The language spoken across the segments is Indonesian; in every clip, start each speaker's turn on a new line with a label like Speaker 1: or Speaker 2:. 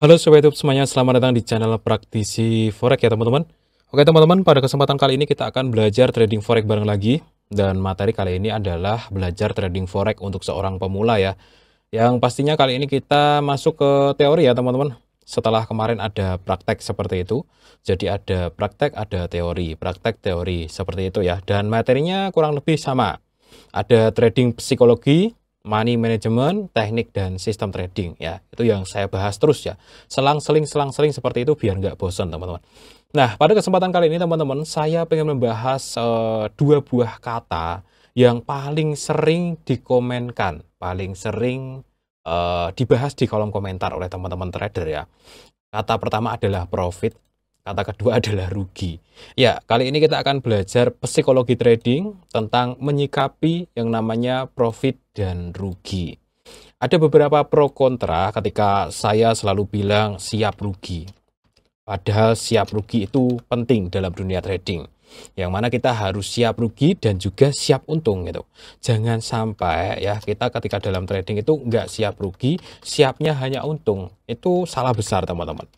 Speaker 1: Halo Sobat YouTube semuanya, selamat datang di channel Praktisi Forex ya teman-teman. Oke teman-teman, pada kesempatan kali ini kita akan belajar trading Forex bareng lagi. Dan materi kali ini adalah belajar trading Forex untuk seorang pemula ya. Yang pastinya kali ini kita masuk ke teori ya teman-teman. Setelah kemarin ada praktek seperti itu. Jadi ada praktek, ada teori, praktek, teori, seperti itu ya. Dan materinya kurang lebih sama. Ada trading psikologi, money management, teknik, dan sistem trading ya. Itu yang saya bahas terus ya. Selang-seling seperti itu biar nggak bosan teman-teman. Nah, pada kesempatan kali ini teman-teman, saya pengen membahas dua buah kata yang paling sering dikomenkan, paling sering dibahas di kolom komentar oleh teman-teman trader ya. Kata pertama adalah profit, kata kedua adalah rugi. Ya, kali ini kita akan belajar psikologi trading tentang menyikapi yang namanya profit dan rugi. Ada beberapa pro kontra ketika saya selalu bilang siap rugi. Padahal siap rugi itu penting dalam dunia trading. Yang mana kita harus siap rugi dan juga siap untung gitu. Jangan sampai ya kita ketika dalam trading itu nggak siap rugi, siapnya hanya untung. Itu salah besar teman-teman.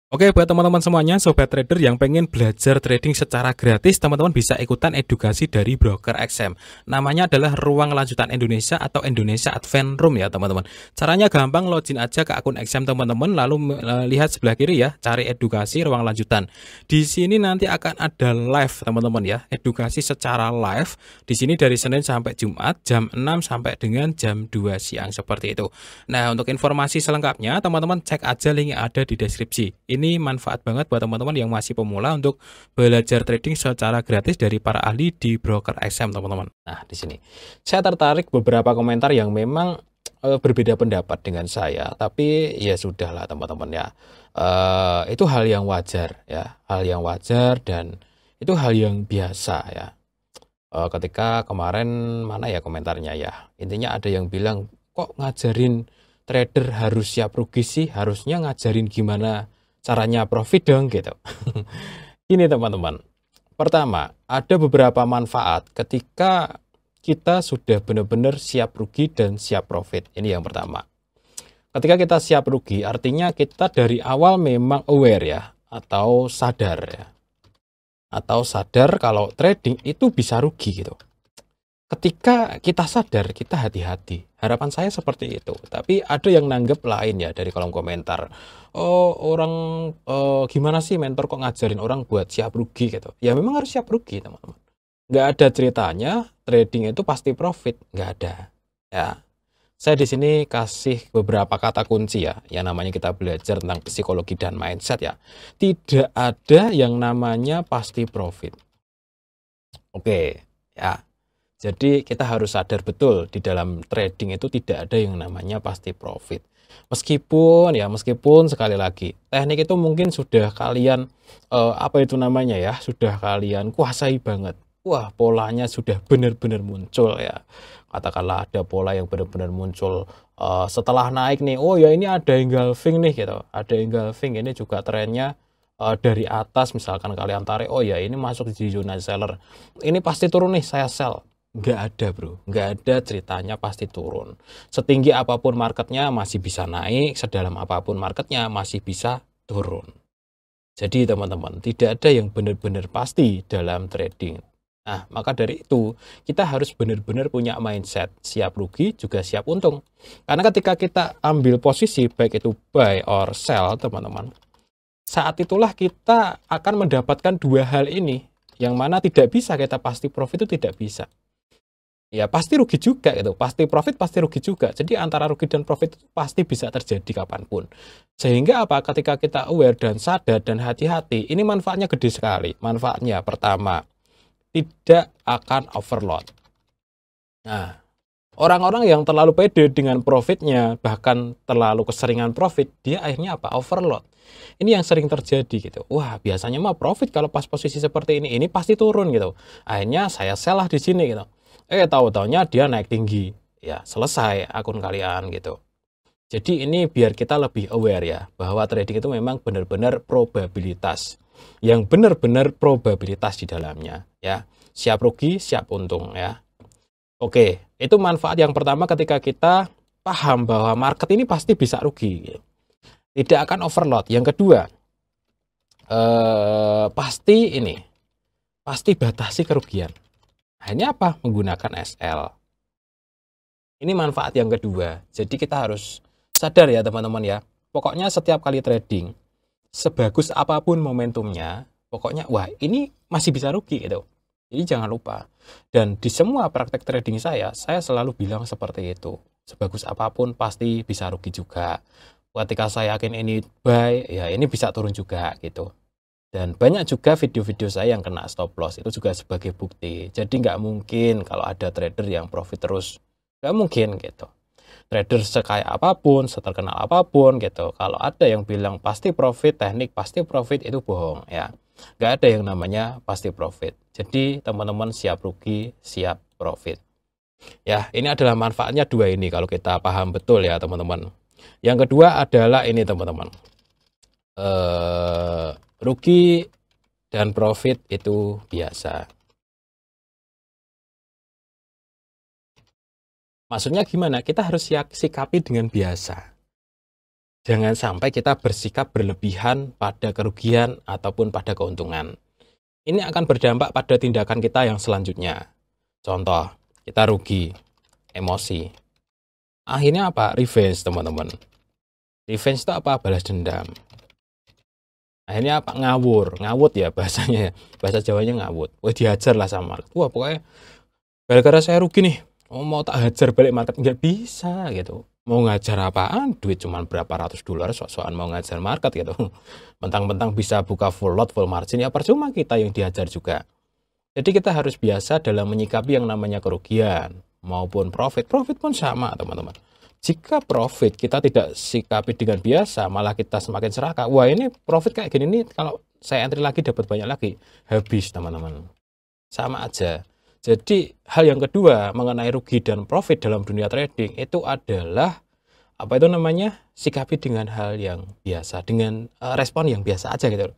Speaker 1: Oke, buat teman-teman semuanya, sobat trader yang pengen belajar trading secara gratis, teman-teman bisa ikutan edukasi dari broker XM. Namanya adalah Ruang Lanjutan Indonesia atau Indonesia Advance Room ya, teman-teman. Caranya gampang, login aja ke akun XM teman-teman, lalu lihat sebelah kiri ya, cari edukasi ruang lanjutan. Di sini nanti akan ada live, teman-teman ya, edukasi secara live. Di sini dari Senin sampai Jumat, jam 6 sampai dengan jam 2 siang seperti itu. Nah, untuk informasi selengkapnya, teman-teman cek aja link yang ada di deskripsi. Ini manfaat banget buat teman-teman yang masih pemula untuk belajar trading secara gratis dari para ahli di broker XM, teman-teman. Nah, di sini saya tertarik beberapa komentar yang memang berbeda pendapat dengan saya, tapi ya sudahlah teman-teman ya. Itu hal yang wajar ya, hal yang wajar dan itu hal yang biasa ya. Ketika kemarin mana ya komentarnya ya, intinya ada yang bilang kok ngajarin trader harus siap rugi sih, harusnya ngajarin gimana caranya profit dong gitu. Ini teman-teman, pertama ada beberapa manfaat ketika kita sudah benar-benar siap rugi dan siap profit. Ini yang pertama. Ketika kita siap rugi artinya kita dari awal memang aware ya, atau sadar ya, atau sadar kalau trading itu bisa rugi gitu. Ketika kita sadar, kita hati-hati. Harapan saya seperti itu. Tapi ada yang nanggep lain ya dari kolom komentar. Oh, orang gimana sih mentor kok ngajarin orang buat siap rugi gitu. Ya memang harus siap rugi, teman-teman. Nggak ada ceritanya trading itu pasti profit. Nggak ada. Ya. Saya di sini kasih beberapa kata kunci ya. Yang namanya kita belajar tentang psikologi dan mindset ya. Tidak ada yang namanya pasti profit. Oke, ya. Jadi kita harus sadar betul di dalam trading itu tidak ada yang namanya pasti profit. Meskipun sekali lagi teknik itu mungkin sudah kalian apa itu namanya ya, sudah kalian kuasai banget. Wah, polanya sudah benar-benar muncul ya. Katakanlah ada pola yang benar-benar muncul setelah naik nih. Oh ya ini ada engulfing nih gitu. Ada engulfing ini juga trennya dari atas misalkan kalian tarik. Oh ya ini masuk di zona seller. Ini pasti turun nih, saya sell. Nggak ada bro, nggak ada ceritanya pasti turun. Setinggi apapun marketnya masih bisa naik, sedalam apapun marketnya masih bisa turun. Jadi teman-teman, tidak ada yang benar-benar pasti dalam trading. Nah, maka dari itu, kita harus benar-benar punya mindset, siap rugi juga siap untung. Karena ketika kita ambil posisi, baik itu buy or sell, teman-teman, saat itulah kita akan mendapatkan dua hal ini, yang mana tidak bisa kita pasti profit itu tidak bisa. Ya pasti rugi juga gitu, pasti profit pasti rugi juga. Jadi antara rugi dan profit itu pasti bisa terjadi kapanpun. Sehingga apa? Ketika kita aware dan sadar dan hati-hati, ini manfaatnya gede sekali. Manfaatnya pertama, tidak akan overload. Nah, orang-orang yang terlalu pede dengan profitnya, bahkan terlalu keseringan profit, dia akhirnya apa? Overload. Ini yang sering terjadi gitu. Wah, biasanya mah profit kalau pas posisi seperti ini pasti turun gitu. Akhirnya saya sell lah di sini gitu. Tahu-taunya dia naik tinggi. Ya, selesai akun kalian gitu. Jadi ini biar kita lebih aware ya, bahwa trading itu memang benar-benar probabilitas. Yang benar-benar probabilitas di dalamnya ya. Siap rugi, siap untung ya. Oke, itu manfaat yang pertama ketika kita paham bahwa market ini pasti bisa rugi gitu. tidak akan overload. Yang kedua, pasti batasi kerugian. Nah, ini apa? Menggunakan SL. Ini manfaat yang kedua. Jadi kita harus sadar ya teman-teman ya. Pokoknya setiap kali trading, sebagus apapun momentumnya, pokoknya wah ini masih bisa rugi gitu. Jadi jangan lupa. Dan di semua praktek trading saya selalu bilang seperti itu. Sebagus apapun pasti bisa rugi juga. Ketika saya yakin ini buy, ya ini bisa turun juga gitu. Dan banyak juga video-video saya yang kena stop loss, itu juga sebagai bukti. Jadi nggak mungkin kalau ada trader yang profit terus. Nggak mungkin gitu. Trader sekaya apapun, seterkenal apapun gitu. Kalau ada yang bilang pasti profit, teknik pasti profit, itu bohong ya. Nggak ada yang namanya pasti profit. Jadi teman-teman siap rugi, siap profit. Ya, ini adalah manfaatnya dua ini kalau kita paham betul ya teman-teman. Yang kedua adalah ini teman-teman. Rugi dan profit itu biasa. Maksudnya gimana? Kita harus sikapi dengan biasa. Jangan sampai kita bersikap berlebihan pada kerugian ataupun pada keuntungan. Ini akan berdampak pada tindakan kita yang selanjutnya. Contoh, kita rugi, emosi. Akhirnya apa? Revenge, teman-teman. Revenge itu apa? Balas dendam. Akhirnya apa? Ngawur. Ngawut ya bahasanya. Bahasa Jawanya ngawut. Wah, dihajar lah sama market. Wah, pokoknya gara-gara saya rugi nih. Mau tak hajar balik market. Nggak bisa gitu. Mau ngajar apaan? Duit cuma berapa ratus dolar. Sok-sokan mau ngajar market gitu. Mentang-mentang bisa buka full lot, full margin. Ya percuma kita yang dihajar juga. Jadi kita harus biasa dalam menyikapi yang namanya kerugian. Maupun profit. Profit pun sama teman-teman. Jika profit kita tidak sikapi dengan biasa, malah kita semakin serakah. Wah ini profit kayak gini nih, kalau saya entry lagi dapat banyak lagi. Habis teman-teman. Sama aja. Jadi hal yang kedua mengenai rugi dan profit dalam dunia trading itu adalah apa itu namanya? Sikapi dengan hal yang biasa, dengan respon yang biasa aja gitu.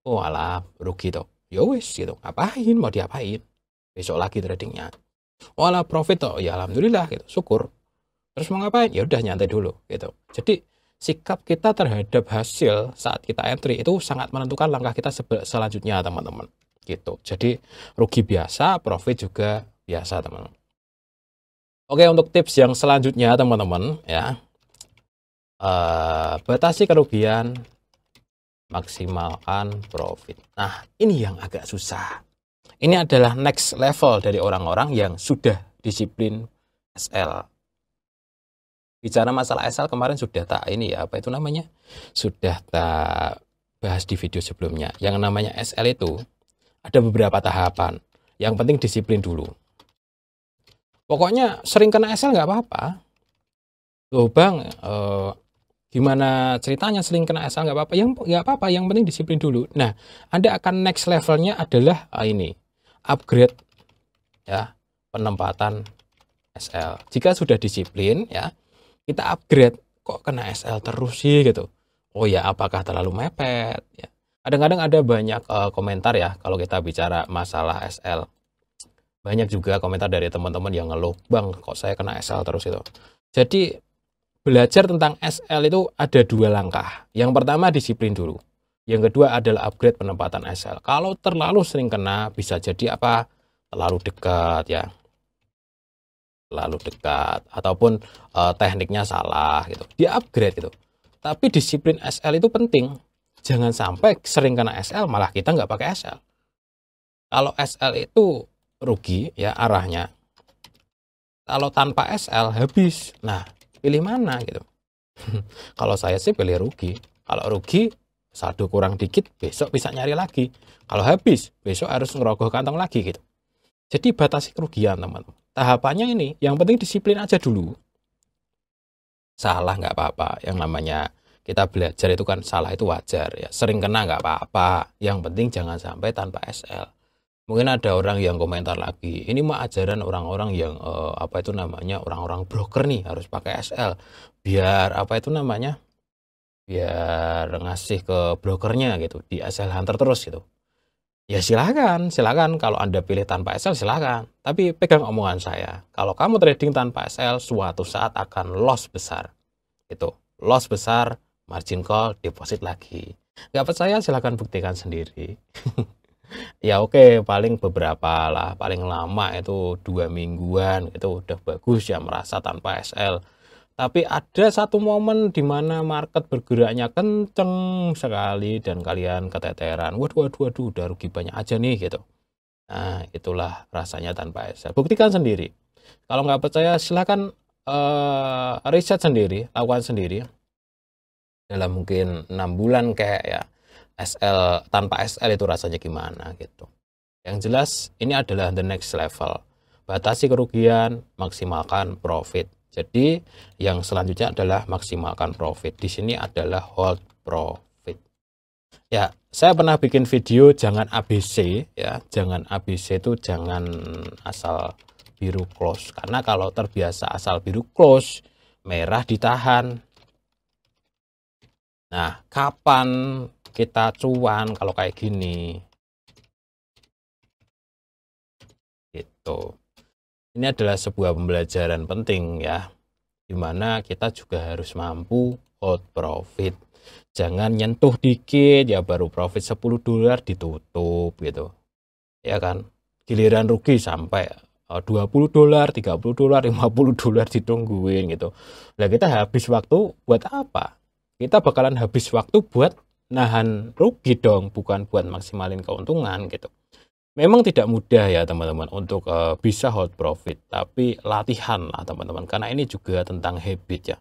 Speaker 1: Oh alah rugi toh. Ya wis gitu. Ngapain? Mau diapain? Besok lagi tradingnya. Oh alah profit toh. Ya alhamdulillah gitu. Syukur. Terus mau ngapain? Ya udah nyantai dulu gitu. Jadi sikap kita terhadap hasil saat kita entry itu sangat menentukan langkah kita selanjutnya teman-teman. Gitu. Jadi rugi biasa, profit juga biasa teman-teman. Oke, untuk tips yang selanjutnya teman-teman ya. Batasi kerugian, maksimalkan profit. Nah, ini yang agak susah. Ini adalah next level dari orang-orang yang sudah disiplin SL. Bicara masalah SL kemarin sudah tak ini ya, apa itu namanya? Sudah tak bahas di video sebelumnya. Yang namanya SL itu ada beberapa tahapan. Yang penting disiplin dulu. Pokoknya sering kena SL nggak apa-apa. Loh bang, gimana ceritanya sering kena SL nggak apa-apa? Yang nggak apa-apa, yang penting disiplin dulu. Nah, Anda akan next levelnya adalah ini, upgrade ya, penempatan SL. Jika sudah disiplin ya, kita upgrade, kok kena SL terus sih gitu. Oh ya, apakah terlalu mepet ya. Kadang-kadang ada banyak komentar ya kalau kita bicara masalah SL. Banyak juga komentar dari teman-teman yang ngeluh, "Bang, kok saya kena SL terus itu." Jadi belajar tentang SL itu ada dua langkah. Yang pertama disiplin dulu. Yang kedua adalah upgrade penempatan SL. Kalau terlalu sering kena bisa jadi apa? Terlalu dekat ya. Terlalu dekat ataupun tekniknya salah gitu. Di-upgrade gitu. Tapi disiplin SL itu penting. Jangan sampai sering kena SL malah kita nggak pakai SL. Kalau SL itu rugi ya arahnya. Kalau tanpa SL habis. Nah, pilih mana gitu. Kalau saya sih pilih rugi. Kalau rugi saldo kurang dikit besok bisa nyari lagi. Kalau habis besok harus ngerogoh kantong lagi gitu. Jadi batasi kerugian teman-teman. Tahapannya ini, yang penting disiplin aja dulu. Salah nggak apa-apa. Yang namanya kita belajar itu kan salah itu wajar ya. Sering kena nggak apa-apa. Yang penting jangan sampai tanpa SL. Mungkin ada orang yang komentar lagi, ini mah ajaran orang-orang yang apa itu namanya orang-orang broker nih harus pakai SL. Biar apa itu namanya? Biar ngasih ke brokernya gitu di SL Hunter terus gitu. Ya silakan kalau Anda pilih tanpa SL silakan. Tapi pegang omongan saya. Kalau kamu trading tanpa SL suatu saat akan loss besar. Itu loss besar margin call, deposit lagi. Nggak percaya silahkan buktikan sendiri. Ya oke, paling beberapa lah, paling lama itu 2 mingguan, itu udah bagus ya merasa tanpa SL. Tapi ada satu momen di mana market bergeraknya kenceng sekali dan kalian keteteran. Waduh, waduh, waduh, udah rugi banyak aja nih gitu. Nah, itulah rasanya tanpa SL. Buktikan sendiri. Kalau nggak percaya, silahkan riset sendiri, lakukan sendiri. Dalam mungkin 6 bulan kayak ya, SL tanpa SL itu rasanya gimana gitu. Yang jelas ini adalah the next level. Batasi kerugian, maksimalkan profit. Jadi yang selanjutnya adalah maksimalkan profit. Di sini adalah hold profit. Ya, saya pernah bikin video jangan ABC ya. Jangan ABC itu jangan asal biru close. Karena kalau terbiasa asal biru close, merah ditahan. Nah, kapan kita cuan kalau kayak gini? Gitu. Ini adalah sebuah pembelajaran penting ya, dimana kita juga harus mampu hold profit. Jangan nyentuh dikit ya baru profit $10 ditutup gitu. Ya kan? Giliran rugi sampai $20, $30, $50 ditungguin gitu. Nah, kita habis waktu buat apa? Kita bakalan habis waktu buat nahan rugi dong, bukan buat maksimalin keuntungan gitu. Memang tidak mudah ya teman-teman untuk bisa hold profit, tapi latihan lah teman-teman, karena ini juga tentang habit ya,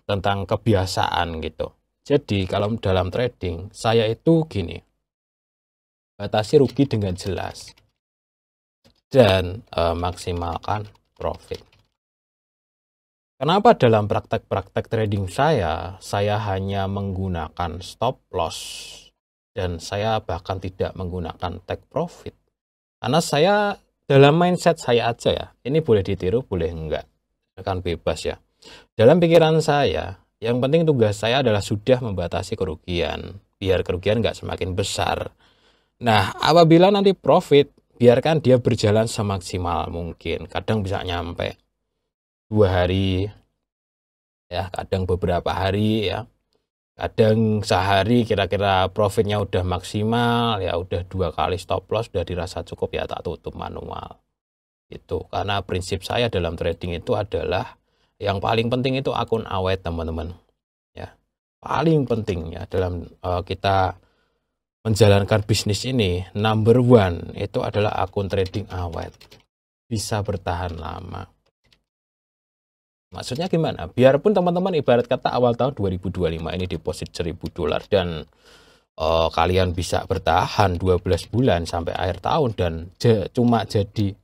Speaker 1: tentang kebiasaan gitu. Jadi kalau dalam trading, saya itu gini, batasi rugi dengan jelas, dan maksimalkan profit. Kenapa dalam praktek-praktek trading saya hanya menggunakan stop loss, dan saya bahkan tidak menggunakan take profit? Karena saya dalam mindset saya aja ya, ini boleh ditiru, boleh enggak, akan bebas ya. Dalam pikiran saya, yang penting tugas saya adalah sudah membatasi kerugian, biar kerugian enggak semakin besar. Nah, apabila nanti profit, biarkan dia berjalan semaksimal mungkin. Kadang bisa nyampe 2 hari, ya, kadang beberapa hari ya. Kadang sehari kira-kira profitnya udah maksimal ya, udah 2 kali stop loss udah dirasa cukup ya, tak tutup manual itu. Karena prinsip saya dalam trading itu adalah yang paling penting itu akun awet teman-teman ya. Paling penting ya dalam kita menjalankan bisnis ini, number one itu adalah akun trading awet, bisa bertahan lama. Maksudnya gimana? Biarpun teman-teman ibarat kata awal tahun 2025 ini deposit $1.000 dan kalian bisa bertahan 12 bulan sampai akhir tahun dan cuma jadi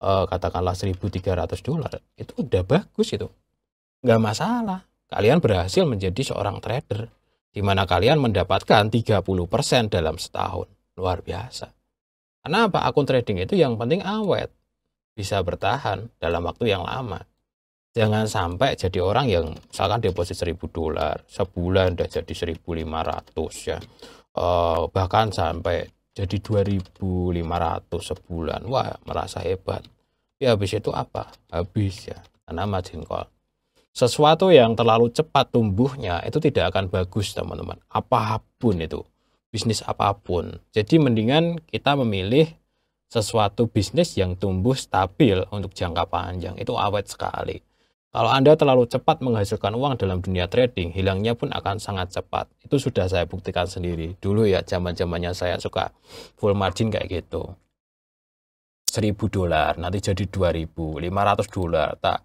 Speaker 1: katakanlah $1.300, itu udah bagus itu. Nggak masalah. Kalian berhasil menjadi seorang trader di mana kalian mendapatkan 30% dalam setahun. Luar biasa. Karena apa? Akun trading itu yang penting awet. Bisa bertahan dalam waktu yang lama. Jangan sampai jadi orang yang misalkan deposit $1.000 sebulan udah jadi 1.500 ya, bahkan sampai jadi 2.500 sebulan. Wah, merasa hebat. Ya habis itu apa? Habis ya, karena margin call. Sesuatu yang terlalu cepat tumbuhnya itu tidak akan bagus teman-teman. Apapun itu, bisnis apapun. Jadi mendingan kita memilih sesuatu bisnis yang tumbuh stabil untuk jangka panjang. Itu awet sekali. Kalau Anda terlalu cepat menghasilkan uang dalam dunia trading, hilangnya pun akan sangat cepat. Itu sudah saya buktikan sendiri. Dulu ya, zaman-zamannya saya suka full margin kayak gitu. $1.000, nanti jadi $2.500, tak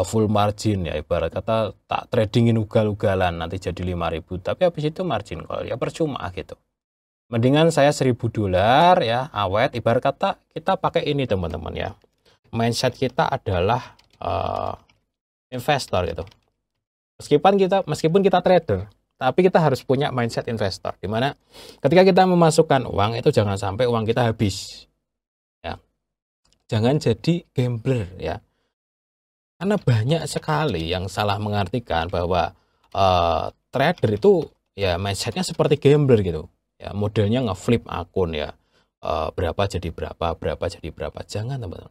Speaker 1: full margin ya, ibarat kata tak tradingin ugal-ugalan, nanti jadi $5.000, tapi habis itu margin call, ya percuma gitu. Mendingan saya $1.000 ya, awet, ibarat kata kita pakai ini teman-teman ya. Mindset kita adalah investor gitu. Meskipun kita trader, tapi kita harus punya mindset investor, dimana ketika kita memasukkan uang itu jangan sampai uang kita habis ya, jangan jadi gambler ya, karena banyak sekali yang salah mengartikan bahwa trader itu ya mindsetnya seperti gambler gitu ya, modelnya ngeflip akun ya, berapa jadi berapa, berapa jadi berapa. Jangan teman-teman,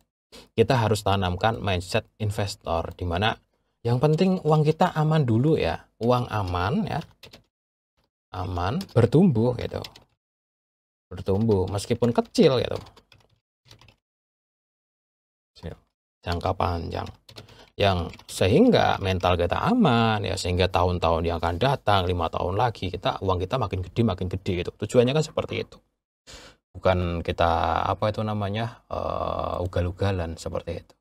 Speaker 1: kita harus tanamkan mindset investor, dimana yang penting uang kita aman dulu ya, uang aman ya, aman, bertumbuh gitu. Bertumbuh meskipun kecil gitu. Jangka panjang. Yang sehingga mental kita aman ya, sehingga tahun-tahun yang akan datang, 5 tahun lagi uang kita makin gede gitu. Tujuannya kan seperti itu. Bukan kita apa itu namanya ugal-ugalan seperti itu.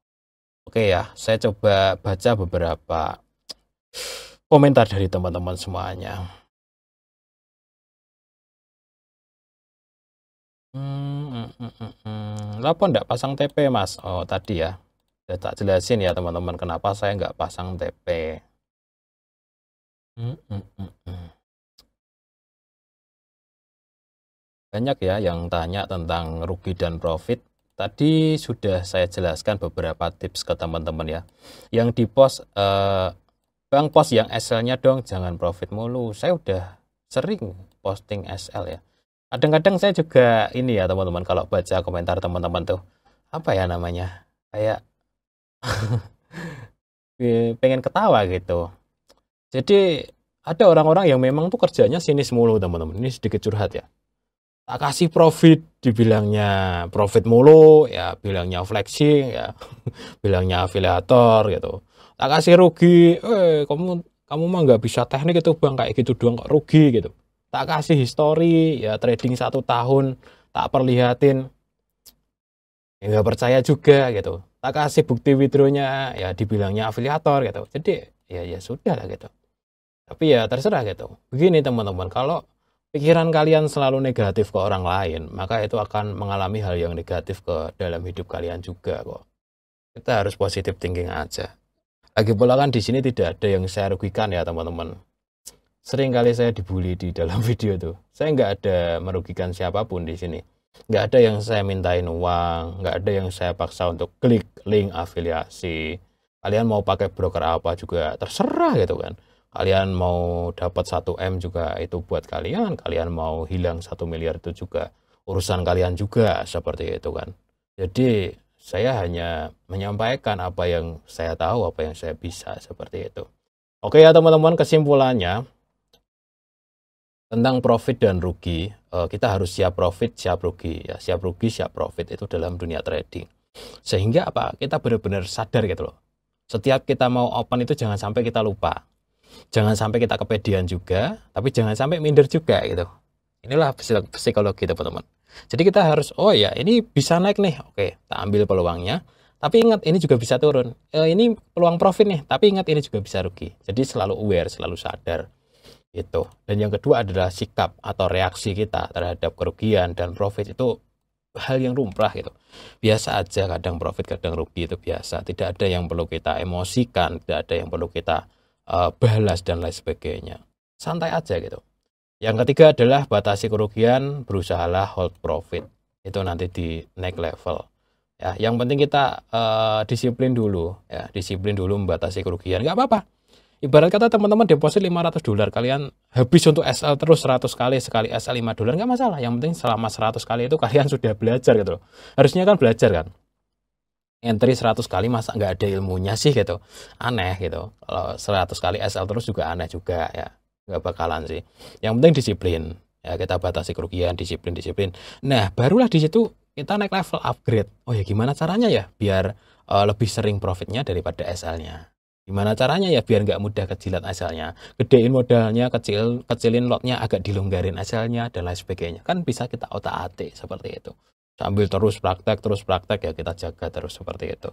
Speaker 1: Oke ya, saya coba baca beberapa komentar dari teman-teman semuanya. Kenapa ndak pasang TP mas? Oh tadi ya, udah tak jelasin ya teman-teman kenapa saya nggak pasang TP. Banyak ya yang tanya tentang rugi dan profit. Tadi sudah saya jelaskan beberapa tips ke teman-teman ya. Yang di post, Bang post yang SL-nya dong, jangan profit mulu. Saya udah sering posting SL ya. Kadang-kadang saya juga ini ya teman-teman, kalau baca komentar teman-teman tuh, apa ya namanya, kayak pengen ketawa gitu. Jadi ada orang-orang yang memang tuh kerjanya sinis mulu teman-teman. Ini sedikit curhat ya. Tak kasih profit, dibilangnya profit mulu, ya bilangnya flexing, ya bilangnya afiliator gitu. Tak kasih rugi, kamu mah nggak bisa teknik itu bang, kayak gitu doang kok rugi gitu. Tak kasih history, ya trading 1 tahun, tak perlihatin, ya nggak percaya juga gitu. Tak kasih bukti withdrawnya, ya dibilangnya afiliator gitu. Jadi ya sudah lah gitu. Tapi ya terserah gitu. Begini teman-teman, kalau pikiran kalian selalu negatif ke orang lain, maka itu akan mengalami hal yang negatif ke dalam hidup kalian juga kok. Kita harus positive thinking aja. Lagi pula kan di sini tidak ada yang saya rugikan ya teman-teman. Sering kali saya dibully di dalam video tuh. Saya nggak ada merugikan siapapun di sini. Nggak ada yang saya mintain uang, nggak ada yang saya paksa untuk klik link afiliasi. Kalian mau pakai broker apa juga terserah gitu kan. Kalian mau dapat 1M juga itu buat kalian mau hilang 1 miliar itu juga urusan kalian juga, seperti itu kan. Jadi saya hanya menyampaikan apa yang saya tahu, apa yang saya bisa, seperti itu. Oke ya teman-teman, kesimpulannya tentang profit dan rugi, kita harus siap profit, siap rugi ya, siap rugi, siap profit itu dalam dunia trading. Sehingga apa? Kita benar-benar sadar gitu loh. Setiap kita mau open itu jangan sampai kita lupa. Jangan sampai kita kepedean juga, tapi jangan sampai minder juga gitu. Inilah psikologi teman-teman. Jadi kita harus, oh ya ini bisa naik nih, oke, kita ambil peluangnya. Tapi ingat ini juga bisa turun. Ini peluang profit nih, tapi ingat ini juga bisa rugi. Jadi selalu aware, selalu sadar gitu. Dan yang kedua adalah sikap atau reaksi kita terhadap kerugian dan profit itu hal yang lumrah gitu. Biasa aja, kadang profit, kadang rugi, itu biasa. Tidak ada yang perlu kita emosikan, tidak ada yang perlu kita balas dan lain sebagainya. Santai aja gitu. Yang ketiga adalah batasi kerugian, berusahalah hold profit. Itu nanti di next level. Ya, yang penting kita disiplin dulu, ya, disiplin dulu membatasi kerugian. Nggak apa-apa. Ibarat kata teman-teman deposit $500, kalian habis untuk SL terus 100 kali, sekali SL $5, nggak masalah. Yang penting selama 100 kali itu kalian sudah belajar gitu. Harusnya kan belajar kan. Entry 100 kali masa nggak ada ilmunya sih gitu, aneh gitu. Kalau 100 kali SL terus juga aneh juga ya, nggak bakalan sih. Yang penting disiplin ya, kita batasi kerugian, disiplin. Nah barulah di situ kita naik level upgrade. Oh ya gimana caranya ya biar lebih sering profitnya daripada SL-nya. Gimana caranya ya biar nggak mudah kejilat SL-nya, gedein modalnya, kecilin lotnya, agak dilonggarin SL-nya dan lain sebagainya. Kan bisa kita otak-atik seperti itu. Sambil terus praktek ya kita jaga terus seperti itu.